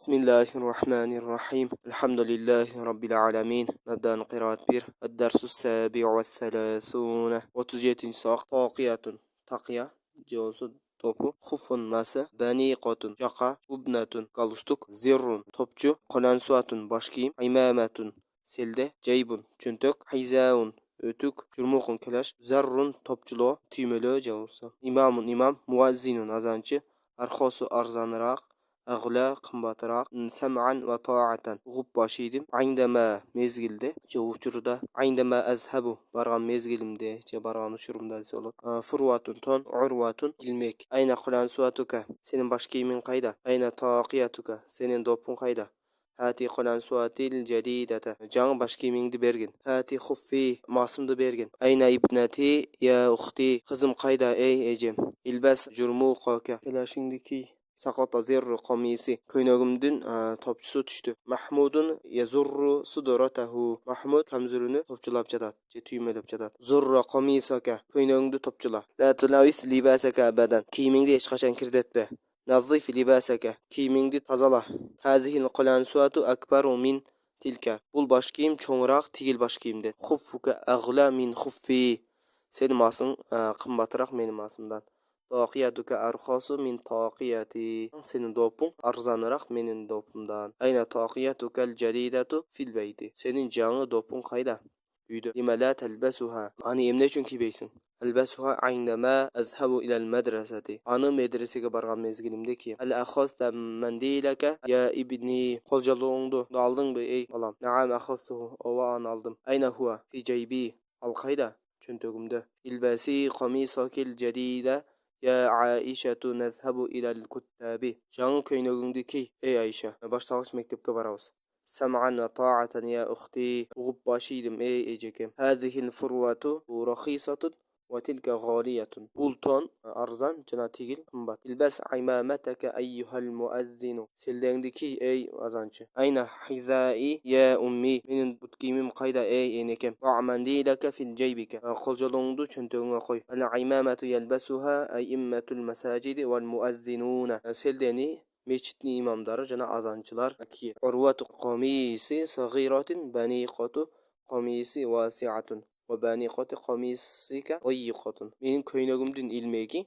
Bismillahirrahmanirrahim. Elhamdülillahi Rabbil alemin. Mebden qiraat 1. Dersus sabi' ve selasune. 37. sak. Taqiyatun. Taqiya. Cevabı topu. Khufun nası. Baniqatun. Jaka. Ubnatun. Galustuk. Zirrun. Topçu. Kolansuatun. Baş giyim. İmametun. Selde. Ceybun. Çöntök. Hizaun. Ötük. Jurmuqun kelaş. Zarrun. Topçuluğu. Tüymeli cevabı. İmamun imam. Muazzinun azançı. Arxosu arzanıraq. Ağla qımbatıрақ, səm'an və ta'atan. Uğub başıydım. Ayndəmə mezgildi. Uçurda. Ayndəmə əzhəbu. Barğan mezgilimdi. Barğan uçurumda olur. Furvatun ton. Urvatun. İlmek. Ayna qulansuatuka. Senin baş giyimin qayda? Ayna taqiyatuka. Senin dopun qayda? Hati qulansuatil jadidata. Canı baş giyimindi bergin. Hati xuffi. Masımdı bergin. Ayna ibnati ya uxti. Kızım qayda ey ecem. İlbas jurmuqaka. Kelaşindiki. Sakata zirru komisi. Köynөгümdün topçusu düştü. Mahmudun yazurru suduratahu. Mahmud kamzurunu topçulap jadat. Tüymelep jadat. Zurra komisaka. Köynөгündü topçula. La tulavis libasaka abadan. Kiyimingde hiç kaçan kirdetme. Nazif libasaka. Kiyimingde tazala. Hazihil qulansuatu akbaru min tilka. Bul baş giyim çoğurak tigil baş giyimde. Khuffuka agla min khuffi. Senin masın kımbatırak benim masımdan. Taqiyatuka arxasu min taqiyati. Senin dopun arzanıraq menin dopumdan. Ayna taqiyatukal jadidatu fil beyti. Senin canı dopun qayda? Uydu. Lima la telbesuha. Ani emne üçün kibeysin? Elbesuha ayndama azhabu ilal medreseti. Anı medresege barğan mezgilimde ki. El akhazta mendilaka ya ibni. Polcaluğundu. Aldın mı ey balam? Naam akhaztuhu. Ova an aldım. Ayna huwa? Fi ceybi. Al qayda? Çöntөгümde. İlbasi qamisakil jadida. Ya Aişetu nezhebu ilal kuttabi. Canı köynөгündeki ey Ayşe. Başlangıç mektepte barabız. Sem'an ve ta'atan ya ukhti. Uğub başıydım ey ecekem. Hazihil furvatu rakhisatun ve tilka ghaliyatun. Bulton arzan cana tigil qımbat. İlbas imameteke eyyuhal muazzinu. Seldendeki ey azançı. Ayna hizai ya ummi. Benim butkimim qayda ey enekem. Ta'mandileke fil ceybike. Kolcalondu çöntөгüne koy. El imametu yelbesuha eymmetul mesacidi vel muazzinuna. Seldeni meçitli imamları cana azançılar ki. Urvatu qamisi sagiratin baniqatu qamisi vasiatun. Ve baniqatu qamisika dayiqatun. Benim köynөгümdün ilmegi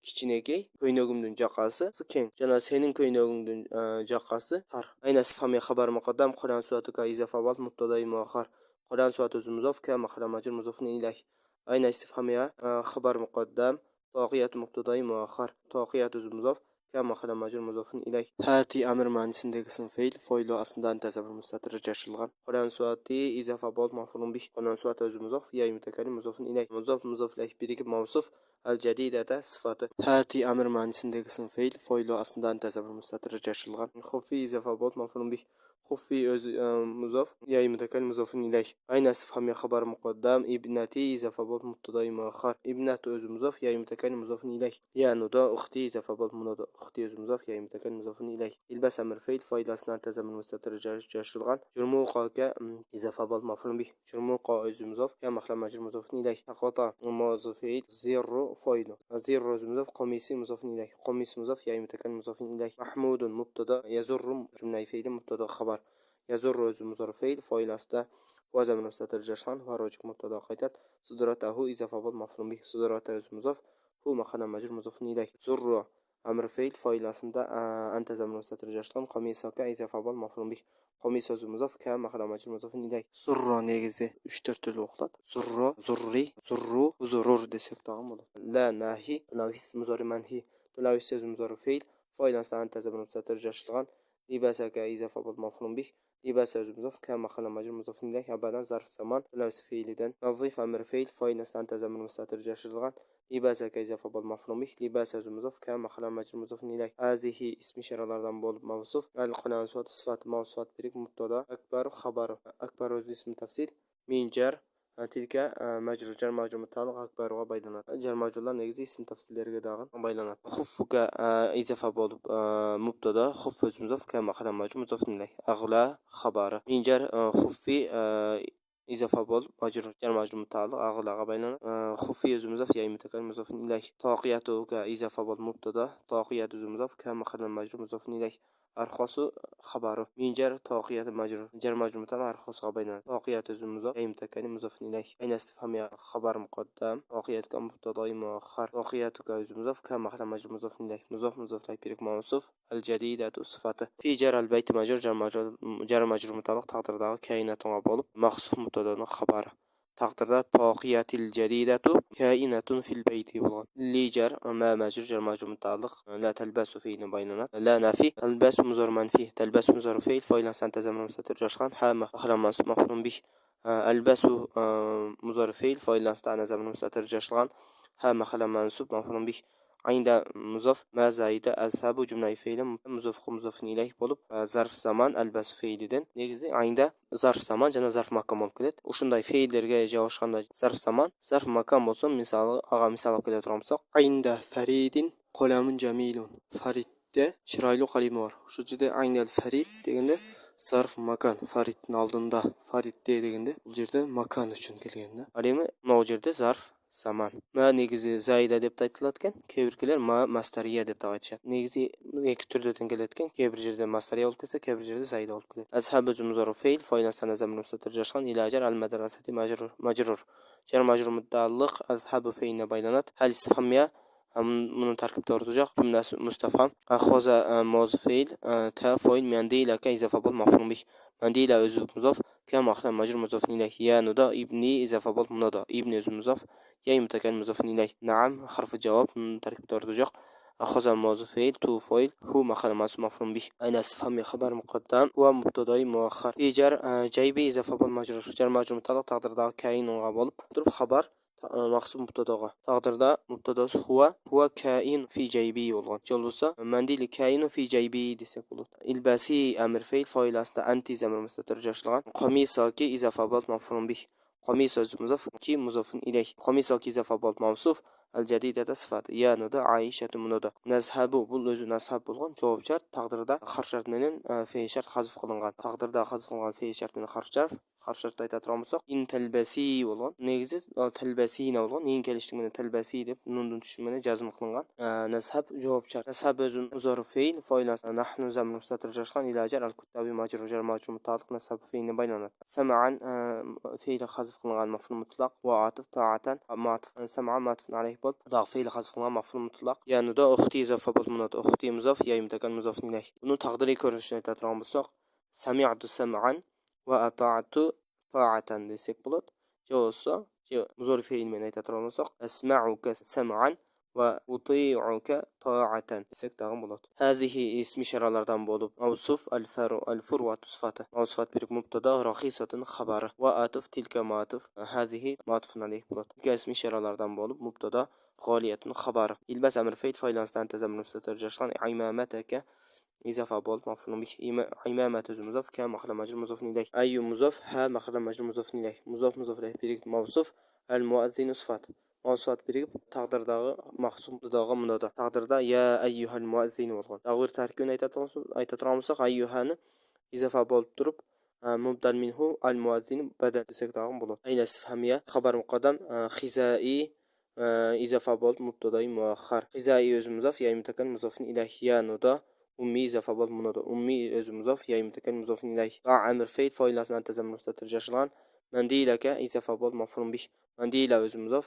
kiçineki, köynөгümdün jakası sıken. Cana senin köynөгümdün jakası tar. Ayna sifame haber muqaddam Quran suatuka izafabal muttadai muakhar. Quran suatu muzaf kama khalamajir muzafun ilahi. Ayna istifhamya haber muqaddam taqiyat muttadai muakhar. Taqiyat muzaf kama khalamajir muzafun ilahi. Hati amr manisindeki isim fiil foylu aslında antazabır müstatırı yaşılgan. Quran suati izafabal mafulun bih. Quran suatu muzaf ya mütekellim muzafun ilahi. Muzaf ilahi birikip mavsuf. El cedidete sıfatı. Hati amr manisindeki isim fiil foylu aslında antazabır müstatırı yaşılgan. Khuffi izafabal mafulun bih. Khuffi öz muzaf ya mütekellim muzafun ilahi. Ayna istifham ya haber muqaddam ibnati izafabal muttadai muakhar. İbnatu öz muzaf ya mütekellim muzafun ilahi. Ya nuda ukhti izafabal munada ukhti öz muzaf ya mütekellim muzafun ilahi. İlbas amr fiil foylu aslında antazabır müstatırı yaşılgan. Jurmuqa izafabal mafulun bih. Jurmuqa öz muzaf ya mahlamajir muzafun ilahi. Hakata muzaf fiil zirru foylu. Zirru öz muzaf qamisi muzafun ilahi. Qamis muzaf ya mütekellim muzafun ilahi. Mahmudun mubtada yazurru cümle fiili mubtada haber. Yazurru öz muzaf fiil foylu aslında ve zaman müstatırı yaşılgan. Varocuk mubtada qaytat. Sudratahu izafabal mafulun bih. Sudrata öz muzaf. Hu mahlamajir muzafun ilahi. Zurru amr fiil foylasında ente zaman müstatırı yaşılgan. Qamisaka izafabal mafulun bih. Qamis öz muzaf ka mahlamajir muzafun ilahi. Zurra negizi 3-4 türlü oqlat. Zurra, zurri, zurru, zurur desek dağım olur. La nahi, tulavhis muzari manhi. Tulavhis öz muzari fiil foylasında ente zaman müstatırı yaşılgan. Libasaka izafabal mafulun bih. Libasa öz muzaf ka mahlamajir muzafun ilahi. Abadan zarf zaman tulavhis fiiliden. Nazif amr fiil foylasında ente zaman müstatırı yaşılgan. Libasaka izafabal mafulun bih. Libasa öz muzaf ka mahlamajir muzafun ilahi. Azihi ismi şeralardan bolup mavsuf. El Quran suat sıfat mavsufat birik mubtada. Akbar haber. Akbar öz ismi tafsil. Min jar tilka majrur jar majrur mutaliq akbaruga baylanat. Jar majrurlar negizi ismi tafsillerge dagın baylanat. Khuffuka izafa bolup mubtada. Khuff öz muzaf ka mahlamajir muzafun ilahi. Agla haber. Min jar khuffi izofa bo'lib majrur jar majrur mutaalliq ag'laga baylanadi. Xufi o'zi muzof ya mutakallim muzofun ilayh. Taqiyatuga izofa bo'lib mubtada, taqiyat o'zi muzof ka mahalla majrur muzofun ilayh. Arxosu xabaru min jar taqiyat majrur jar majrur mutaalliq arxosuga baylanadi. Taqiyat o'zi muzof ya mutakallim muzofun ilayh. Ayna istifhamiya xabar muqaddam taqiyat ka mubtada muakhar taqiyatuga o'zi muzof ka mahalla majrur muzofun ilayh. Muzof muzof birik mavsuf al jadidatu sifati fi jar al bayt majrur jar majrur mutaalliq taqdirdagi kainatun bo'lib maxsus mubtadaning xabari. Taqdirda taqiyatil jadidatu kainatun fil bayti bo'lgan. Li jar ma majrur jar majrur mutaalliq la talbasu fi baynana la nafi talbasu muzar manfi talbasu muzar fi'l fa'il san tazammun mustatir jashgan ha makhla mansub maf'ul bih albasu muzar fi'l fa'il san tazammun mustatir jashgan ha makhla mansub maf'ul bih. عند مضاف ما زايد أذهب جملة فعل مضاف إليه bo'lib zarf zaman albas fe'lidan negizi aynda zarf zaman jana zarf makon bo'lib keladi. O'shunday fe'llarga javobganda zarf zaman zarf makon bo'lsa, misol olib keladigan aynda faridin qalamun jamilun. Faridda chiroyli qalami bor. Shu yerda aynal farid deganda zarf makon faridning oldinda farid deganda bu yerda makon uchun kelganda. Qalami bu yerda zarf zaman. Ma negizi zaida deb aytilayotgan, kevirkilar ma mastariya deb aytishadi. Negizi ikki turdan kelayotgan, kebir yerda mastariya bo'lib kelsa, kebir yerda zaida bo'lib keladi. Ashabu muzarraf fe'l fa'il sana zaman mustatirjashgan ila jar al madrasati majrur. Jar majrur mutaalliq ashabu fe'lna baylanat. Hal istifhamiya buni tarkibda o'rtajaq jumlasi mustafham akhoza mawzuf fe'l ta fa'il mandila ka izofa bo'l maf'ul bih mandila o'zi muzof ka mahalla majrur muzof ilayh ya nuda ibni izofa bo'l munada ibni o'zi muzof ya mutakallim muzof ilayh na'am harfi javob tarkibda o'rtajaq akhoza mawzuf fe'l tu fa'il hu mahalla mansub maf'ul bih ayna istifham xabar muqaddam va mubtada muakhar jar jaybi izofa bo'l majrur jar majrur mutaalliq taqdirda kain bo'lib turib xabar maqsud mubtadaga taqdirda mubtadasi huwa kain fi jaybi bo'lgan bo'lsa mandili kain fi jaybi desak bo'ladi. Ilbasi amr fe'l fa'il asli anti zamir mustatir jashlan qamisaki izofa bo'l maf'ul bih qamis o'zi muzof ki muzofun ilayh qamisaki izofa bo'l mavsuf al jadidata sifat yanada aishatu munada nazhabu bu o'zi nashab bo'lgan javob shart taqdirda harf shart bilan fe'l shart hazf qilingan taqdirda hazf qilingan fe'l shart bilan harf shart aytadigan bo'lsak in talbasi bo'lgan negizi talbasina bo'lgan in kelishligini talbasi deb nundan tushmani jazm qilingan nashab javob shart nashab o'zi muzarraf fe'l fa'il nahnu zamir mustatir jashgan ila jar al kuttabi majrur jar majrur mutaalliq nashab fe'lni baylanat sam'an fe'l hazf qilingan maf'ul mutlaq va atif ta'atan ma'tuf sam'a ma'tuf alayh bo'lib da fe'l hazf qilingan maf'ul mutlaq ya'ni da ukhti izofa bo'lib munat ukhti muzof ya mutakan muzof ilayh buni taqdiriy ko'rinishini aytadigan bo'lsak sami'tu sam'an va ata'tu ta'atan desak bo'ladi. Javosi muzorif fe'l bilan aytadigan bo'lsak asma'uka sam'an va uti'uka ta'atan desak tag'in bo'ladi. Hazihi ism isharalardan bo'lib mavsuf al-furwa sifati mavsufat birik mubtada rahisatun xabari va atif tilka ma'tuf hazihi ma'tufun alayh bo'ladi. Ism isharalardan bo'lib mubtada g'oliyatun xabari ilbas amr fe'l fa'ildan tazammun mustatir jashlan imamataka izofa bo'lib maf'ul bih imamatu muzof ka mahalla majrur muzof ilayh ayu muzof ha mahalla majrur muzof ilayh muzof ilayh birik mavsuf al muazzin sifat mavsufat birik taqdirdagi maxsus mubtadaga munada taqdirda ya ayyuhal muazzin bo'lgan taqdir tarkibini aytadigan bo'lsak ayyuhani izofa bo'lib turib mubdal minhu al muazzin badal desak bo'ladi. Ayna istifhamiya xabar muqaddam xizai izofa bo'lib mubtadai muakhar xizai o'zi muzof ya mutakallim muzof ilayh ya nuda ummi izofa bo'l munada ummi o'zi muzof ya mutakallim muzof ilayh amr fe'l fa'il aslan tazammun mustatir jashlan mandilaka izofa bo'l maf'ul bih mandila o'zi muzof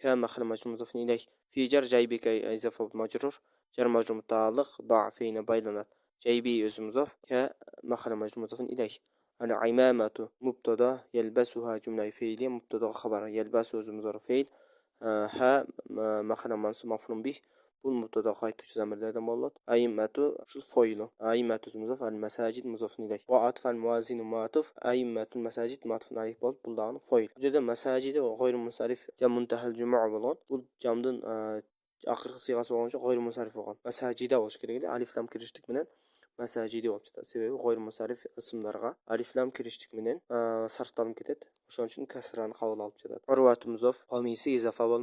ka mahalla majrur muzof ilayh fi jar jaybika izofa bo'l majrur jar majrur mutaalliq da'fina baylanat jaybi o'zi muzof ka mahalla majrur muzof ilayh al imamatu mubtada yalbasuha jumla fi'liya mubtada xabar yalbasu o'zi muzarraf fe'l ha mahalla mansub maf'ul bih bu mubtada qaytuvchi zamirlardan bo'ladi. A'immatu shu fo'ili. A'immatu muzof al masajid muzof ilayh. Va atf al muazzin ma'tuf a'immatul masajid ma'tuf alayh bo'lib bularni fo'il. Bu yerda masajid va g'ayr munsarif jam muntahal jumu'a bo'ladi. Bu jamdan oxirgi sig'asi bo'yicha g'ayr munsarif bo'lgan. Masajida bo'lish kerak edi. Alif lam kirishlik bilan masajidi bo'lib chiqadi. Sababi g'ayr munsarif ismlarga alif lam kirishlik bilan sarflanib ketadi. Shuning uchun kasrani qabul olib chiqadi. Urvatu muzof qamisi izofa bo'l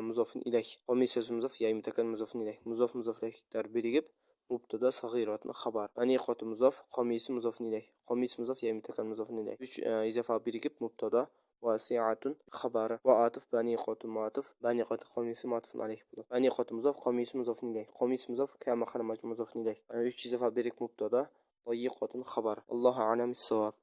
muzofin ilayh. Qamis muzof ya mutakallim muzofin ilayh. Muzof ilayh birigib مبتدا صغيرة خبر بنيقة مضاف قميص مضاف إليه قميص مضاف يعني متكلم مضاف إليه 3 إضافة birikib مبتدا واسعة خبر وعاطف بنيقة معطف بنيقة قميص معطف عليه بنيقة مضاف قميص مضاف إليه قميص مضاف كما خرج مضاف إليه 3 إضافة birikib مبتدا ضيقة خبر الله أعلم الصواب.